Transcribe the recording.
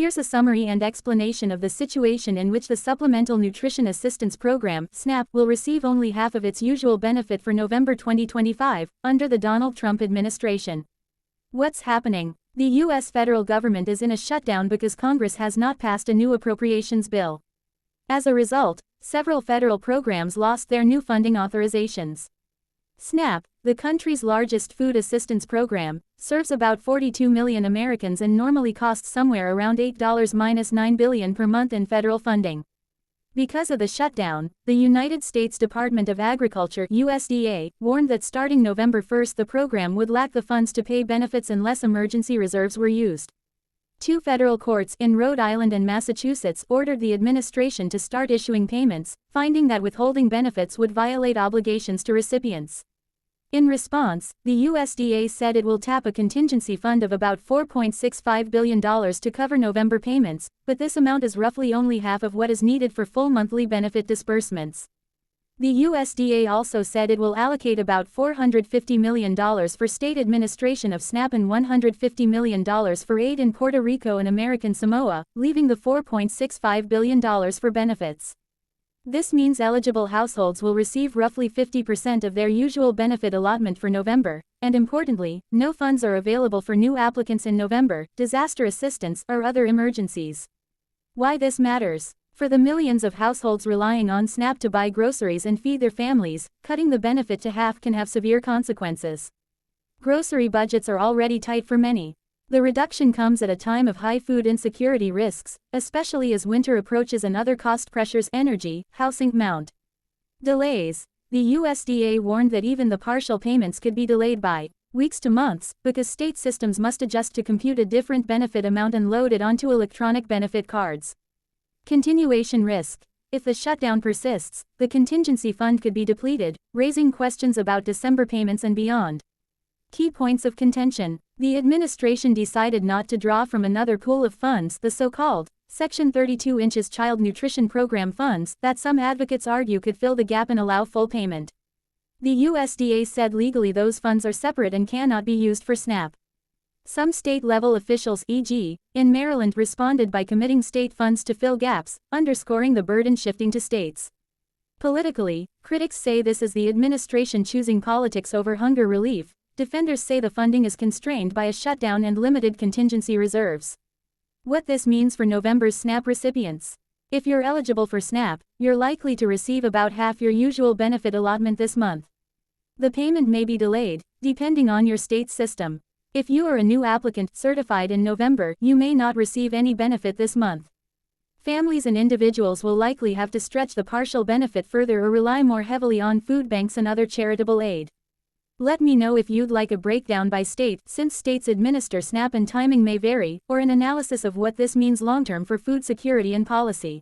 Here's a summary and explanation of the situation in which the Supplemental Nutrition Assistance Program, SNAP, will receive only half of its usual benefit for November 2025, under the Donald Trump administration. What's happening? The U.S. federal government is in a shutdown because Congress has not passed a new appropriations bill. As a result, several federal programs lost their new funding authorizations. SNAP, the country's largest food assistance program, serves about 42 million Americans and normally costs somewhere around $8-9 billion per month in federal funding. Because of the shutdown, the United States Department of Agriculture (USDA) warned that starting November 1 the program would lack the funds to pay benefits unless emergency reserves were used. Two federal courts in Rhode Island and Massachusetts ordered the administration to start issuing payments, finding that withholding benefits would violate obligations to recipients. In response, the USDA said it will tap a contingency fund of about $4.65 billion to cover November payments, but this amount is roughly only half of what is needed for full monthly benefit disbursements. The USDA also said it will allocate about $450 million for state administration of SNAP and $150 million for aid in Puerto Rico and American Samoa, leaving the $4.65 billion for benefits. This means eligible households will receive roughly 50% of their usual benefit allotment for November, and importantly, no funds are available for new applicants in November, disaster assistance, or other emergencies. Why this matters? For the millions of households relying on SNAP to buy groceries and feed their families, cutting the benefit to half can have severe consequences. Grocery budgets are already tight for many. The reduction comes at a time of high food insecurity risks, especially as winter approaches and other cost pressures energy, housing mount. Delays. The USDA warned that even the partial payments could be delayed by weeks to months, because state systems must adjust to compute a different benefit amount and load it onto electronic benefit cards. Continuation risk. If the shutdown persists, the contingency fund could be depleted, raising questions about December payments and beyond. Key points of contention. The administration decided not to draw from another pool of funds, the so-called Section 32 Inches Child Nutrition Program funds, that some advocates argue could fill the gap and allow full payment. The USDA said legally those funds are separate and cannot be used for SNAP. Some state-level officials, e.g., in Maryland, responded by committing state funds to fill gaps, underscoring the burden shifting to states. Politically, critics say this is the administration choosing politics over hunger relief. Defenders say the funding is constrained by a shutdown and limited contingency reserves. What this means for November's SNAP recipients. If you're eligible for SNAP, you're likely to receive about half your usual benefit allotment this month. The payment may be delayed, depending on your state's system. If you are a new applicant certified in November, you may not receive any benefit this month. Families and individuals will likely have to stretch the partial benefit further or rely more heavily on food banks and other charitable aid. Let me know if you'd like a breakdown by state, since states administer SNAP and timing may vary, or an analysis of what this means long-term for food security and policy.